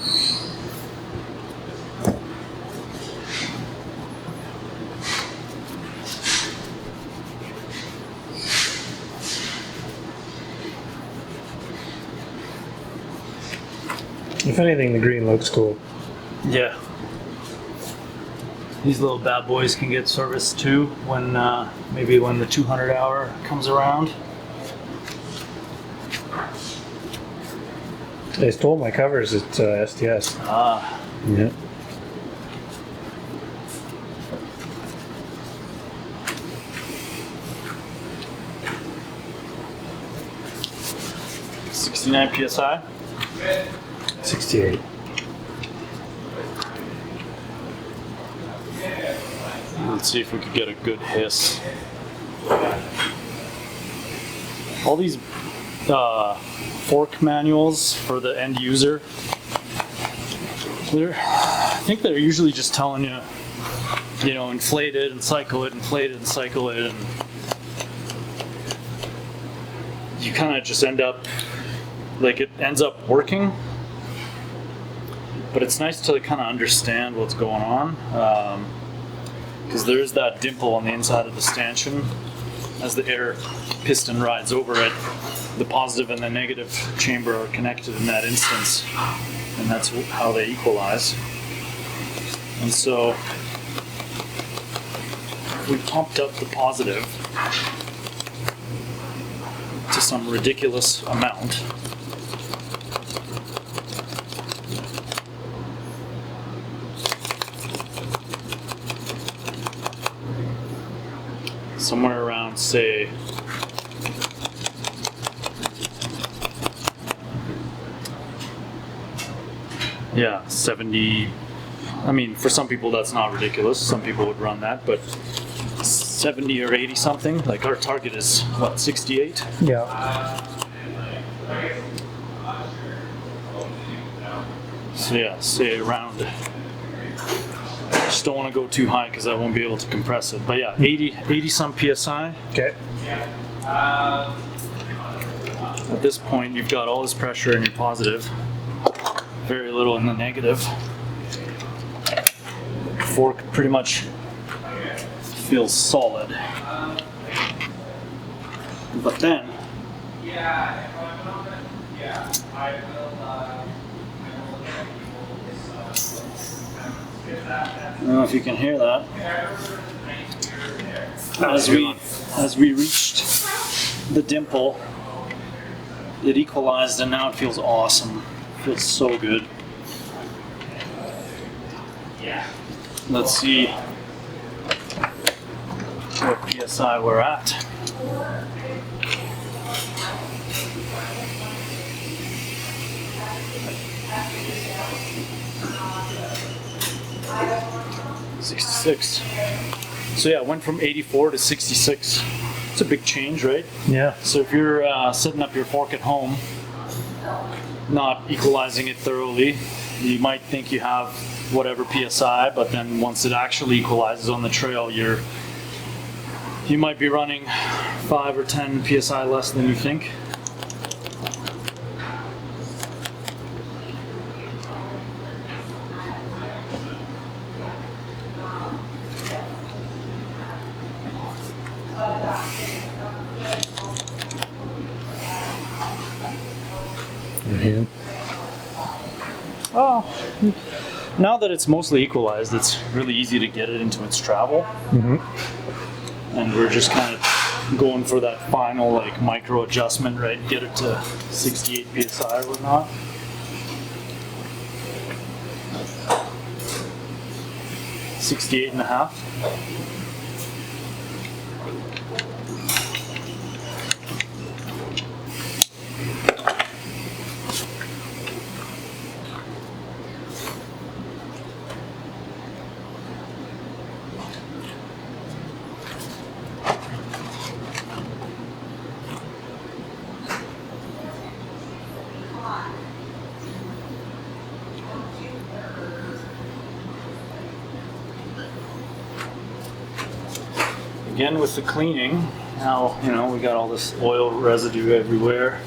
If anything, the green looks cool. Yeah. These little bad boys can get serviced too when maybe when the 200 hour comes around. They stole my covers at STS. Ah. Yeah. .69 psi. 68. Let's see if we could get a good hiss. All these fork manuals for the end user, I think they're usually just telling you, you know, inflate it and cycle it, inflate it and cycle it, and you kind of just end up, like, it ends up working. But it's nice to kind of understand what's going on, because there's that dimple on the inside of the stanchion. As the air piston rides over it, the positive and the negative chamber are connected in that instance, and that's how they equalize. And so we pumped up the positive to some ridiculous amount. Somewhere around, say, yeah, 70. I mean, for some people that's not ridiculous. Some people would run that, but 70 or 80 something. Like our target is what, 68? Yeah. So yeah, say around. Just don't want to go too high because I won't be able to compress it. But yeah, 80 some psi. Okay. At this point, you've got all this pressure in your positive, very little in the negative. Fork pretty much feels solid. But then, I don't know if you can hear that. As we reached the dimple, it equalized, and now it feels awesome. It feels so good. Let's see what PSI we're at. $66. So yeah, it went from 84 to 66. It's a big change, right? Yeah. So if you're setting up your fork at home, not equalizing it thoroughly, you might think you have whatever PSI, but then once it actually equalizes on the trail, you might be running 5 or 10 PSI less than you think. Mm-hmm. Oh, now that it's mostly equalized, it's really easy to get it into its travel. Mm-hmm. And we're just kind of going for that final like micro adjustment, right? Get it to 68 psi or whatnot. $68.5. Again with the cleaning, now, you know, we got all this oil residue everywhere.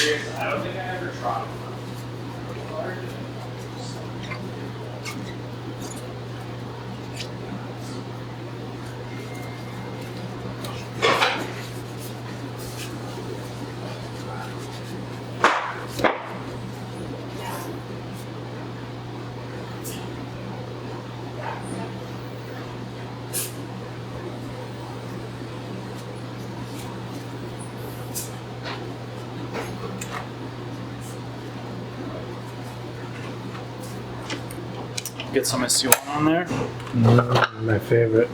curious. I don't think I ever tried. Get some SC1 on there. My favorite.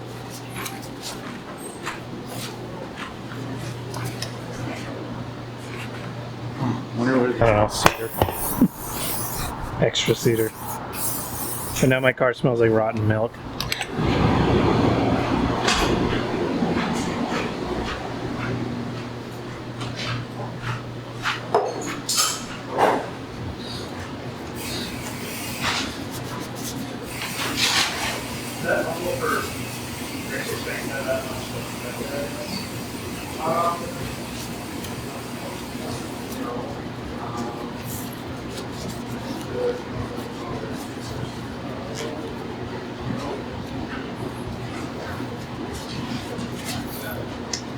Wonder where I don't know, cedar. Extra cedar. And now my car smells like rotten milk.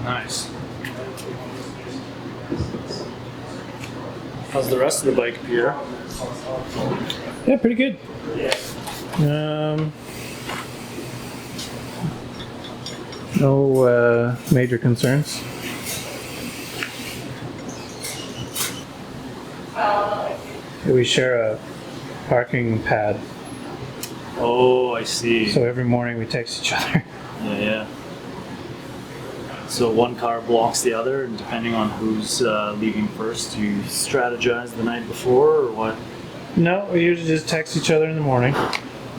Nice. How's the rest of the bike, Pierre? Yeah, pretty good. No major concerns. We share a parking pad, Oh, I see. so every morning we text each other. Yeah. So one car blocks the other, and depending on who's leaving first, you strategize the night before, or what? No, we usually just text each other in the morning,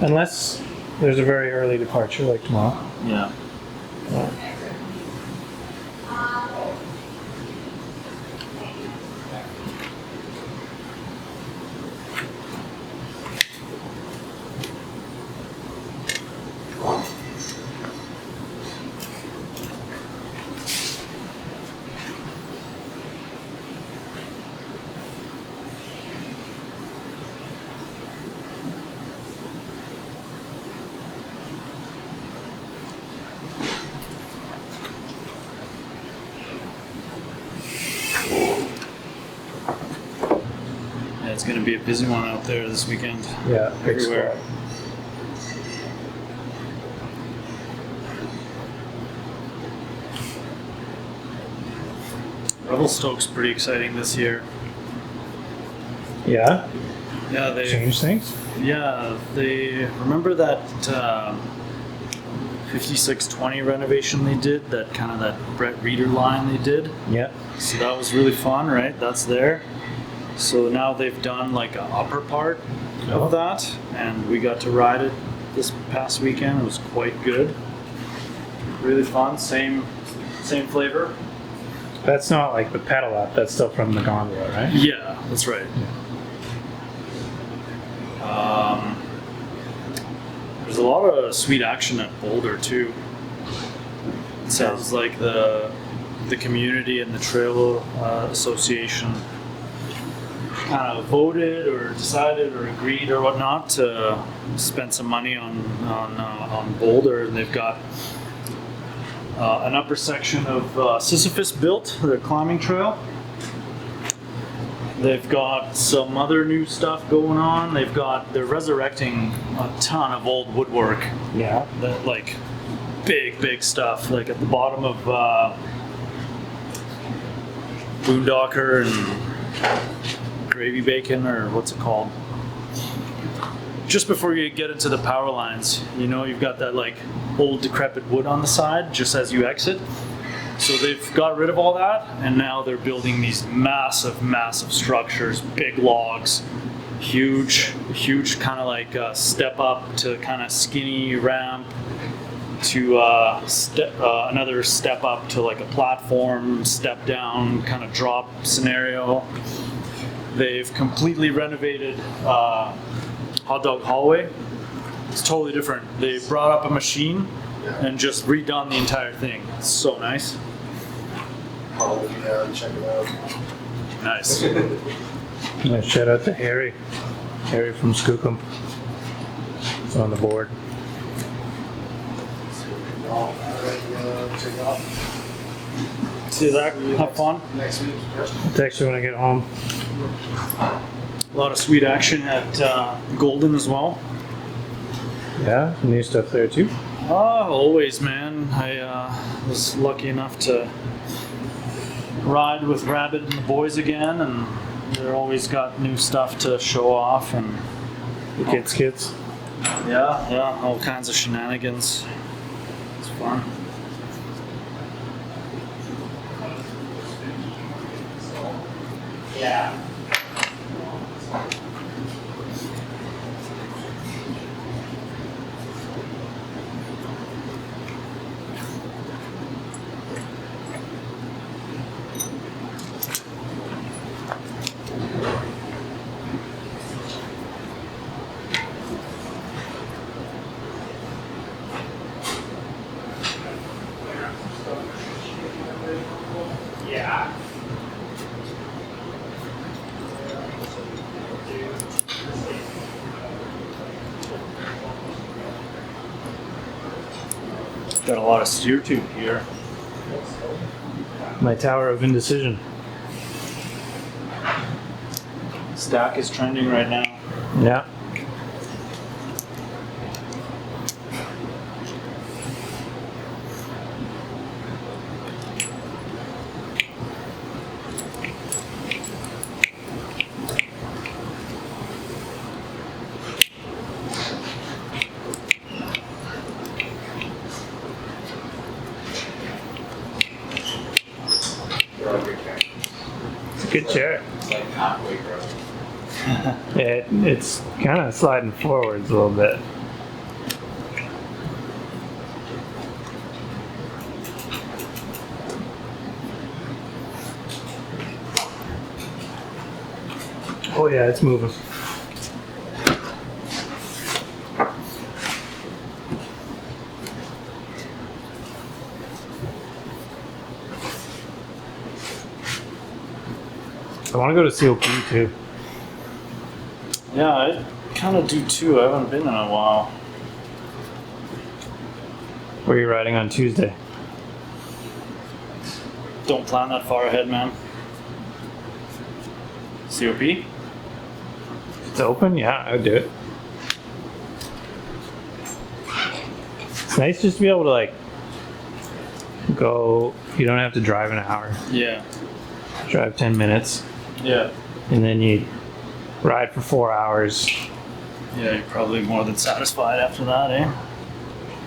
unless there's a very early departure like tomorrow. Yeah. It's going to be a busy one out there this weekend. Yeah, big Everywhere. squad. Revelstoke's pretty exciting this year. Yeah, Yeah, they change things. Yeah, they remember that 5620 renovation they did, that kind of that Brett Reeder line they did. Yeah. So that was really fun, right? That's there. So now they've done like an upper part Oh. of that, and we got to ride it this past weekend. It was quite good. Really fun. Same flavor. That's not like the pedal up. That's still from the gondola, right? Yeah, that's right. There's a lot of sweet action at Boulder too. It sounds like the community and the trail association kind of voted or decided or agreed or whatnot to spend some money on Boulder, and they've got an upper section of Sisyphus built, their climbing trail. They've got some other new stuff going on. They're resurrecting a ton of old woodwork. Yeah. That like big stuff, like at the bottom of Boondocker and Gravy Bacon, or what's it called? Just before you get into the power lines, you know, you've got that like old decrepit wood on the side just as you exit. So they've got rid of all that, and now they're building these massive structures, big logs, huge kind of like step up to kind of skinny ramp to another step up to like a platform, step down kind of drop scenario. They've completely renovated Hot Dog Hallway. It's totally different. They brought up a machine and just redone the entire thing. It's so nice. Yeah, check it out. Nice. Yeah, shout out to Harry. Harry from Skookum. He's on the board. See that? Have fun. I'll text you when I get home. A lot of sweet action at Golden as well. Yeah, some new stuff there too. Always, man. I was lucky enough to ride with Rabbit and the boys again, and they're always got new stuff to show off, and The kids. yeah, all kinds of shenanigans. It's fun. Yeah. Yeah. Got a lot of steer tube here. My tower of indecision. Stack is trending right now. Yeah. It's a good chair. It's like halfway across. It's kind of sliding forwards a little bit. Oh yeah, it's moving. I want to go to COP too. Yeah, I kind of do too. I haven't been in a while. Where are you riding on Tuesday? Don't plan that far ahead, man. COP? It's open? Yeah, I would do it. It's nice just to be able to like go, you don't have to drive an hour. Yeah. Drive 10 minutes Yeah. and then you ride for 4 hours. Yeah, you're probably more than satisfied after that, eh?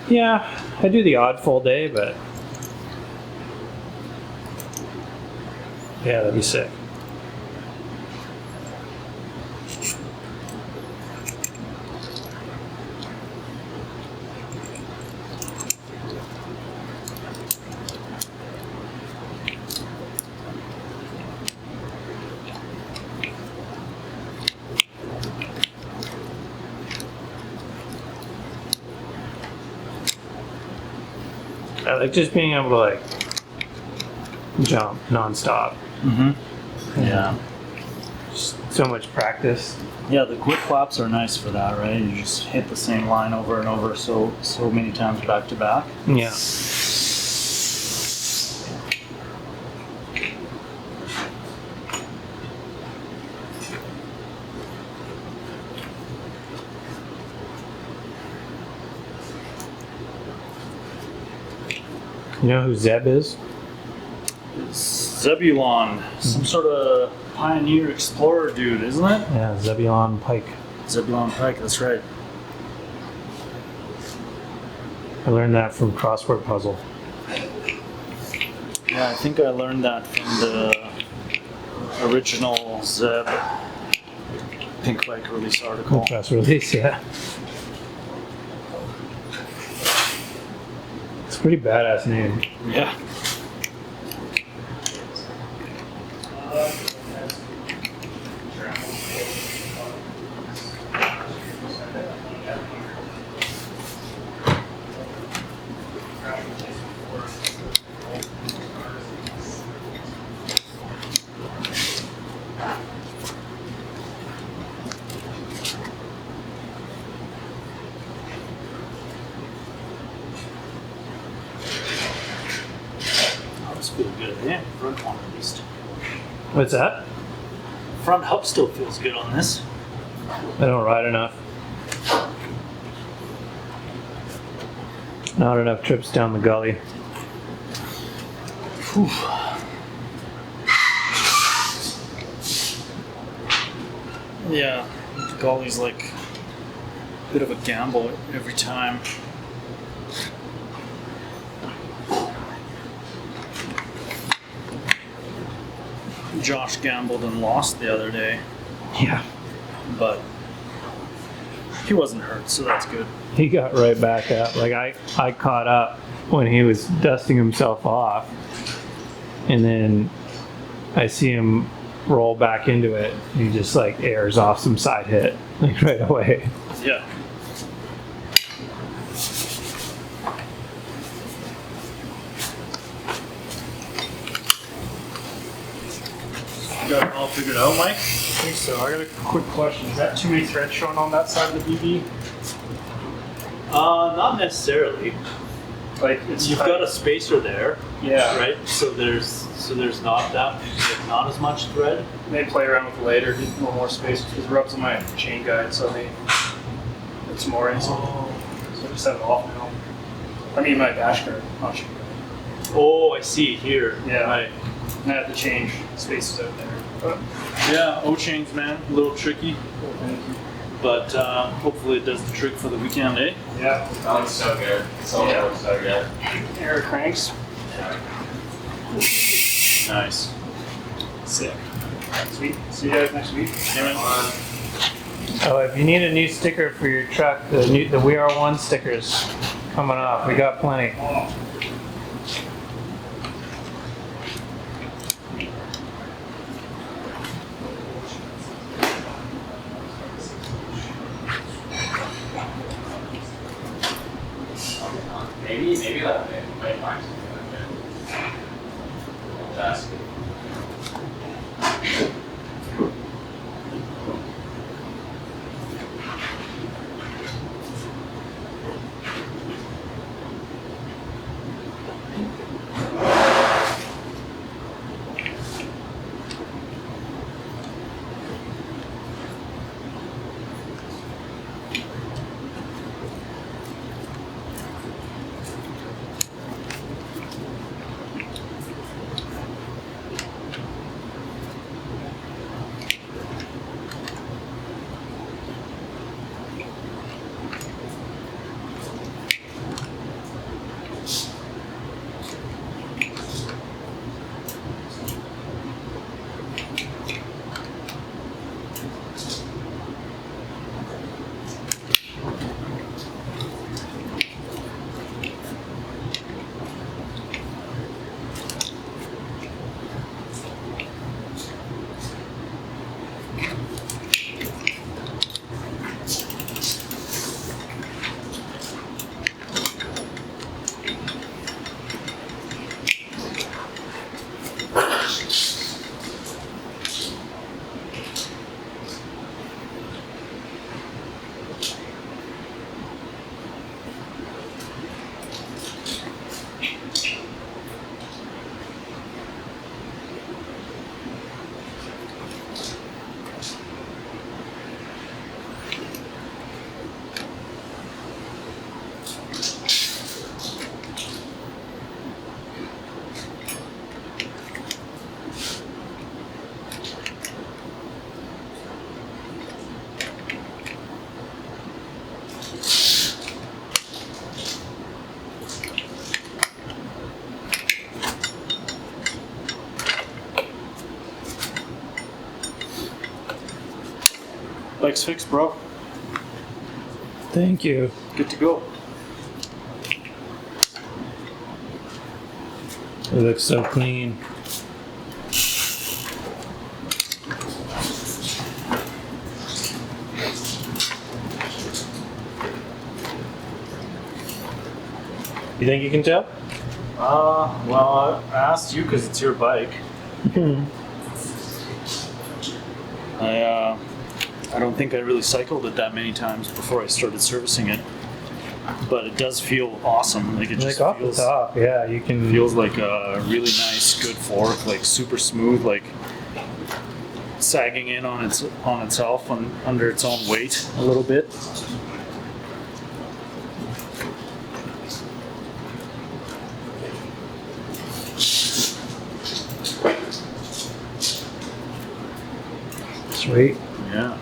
Yeah, I do the odd full day, but yeah, that'd be sick. I like just being able to like jump nonstop. Mm-hmm. Yeah. Just so much practice. Yeah, the quick flaps are nice for that, right? You just hit the same line over and over so many times back to back. Yeah. You know who Zeb is? Zebulon, some sort of pioneer explorer dude, isn't it? Yeah, Zebulon Pike. Zebulon Pike, that's right. I learned that from crossword puzzle. Yeah, I think I learned that from the original Zeb Pink Bike release article. Press release, yeah. It's a pretty badass name. Yeah. feel good, eh? Front one at least. What's that? Front hub still feels good on this. I don't ride enough. Not enough trips down the gully. Whew. Yeah, the gully's like a bit of a gamble every time. Josh gambled and lost the other day, Yeah. but he wasn't hurt, so that's good. He got right back up. Like I caught up when he was dusting himself off, and then I see him roll back into it. He just like airs off some side hit like right away. Yeah. You got it all figured out, Mike? I think so. I got a quick question. Is that too many threads showing on that side of the BB? Not necessarily. Like it's You've got a spacer there, yeah. right? So there's not not as much thread. May play around with it later, get a little more space because it rubs on my chain guide, so it's more in. So I just have it off now. I mean my dash guard, not chain guide. Oh, I see here. Yeah. Right. And I have to change spaces out there. But Yeah, O-chains, man, a little tricky, but hopefully it does the trick for the weekend, eh? yeah, That looks so good. So Yeah. looks so good. air cranks. Nice. Sick. Sweet. See you guys next week. Oh, if you need a new sticker for your truck, the We Are One stickers coming off. We got plenty. Maybe that might find something like that. That's good. Bike's fixed, bro. Thank you. Good to go. It looks so clean. You think you can tell? Well, I asked you because it's your bike. I don't think I really cycled it that many times before I started servicing it. but it does feel awesome. Like it just Like off feels the top, yeah, you can. feels like a really nice, good fork, like super smooth, like sagging in on itself under its own weight a little bit. Sweet. Yeah.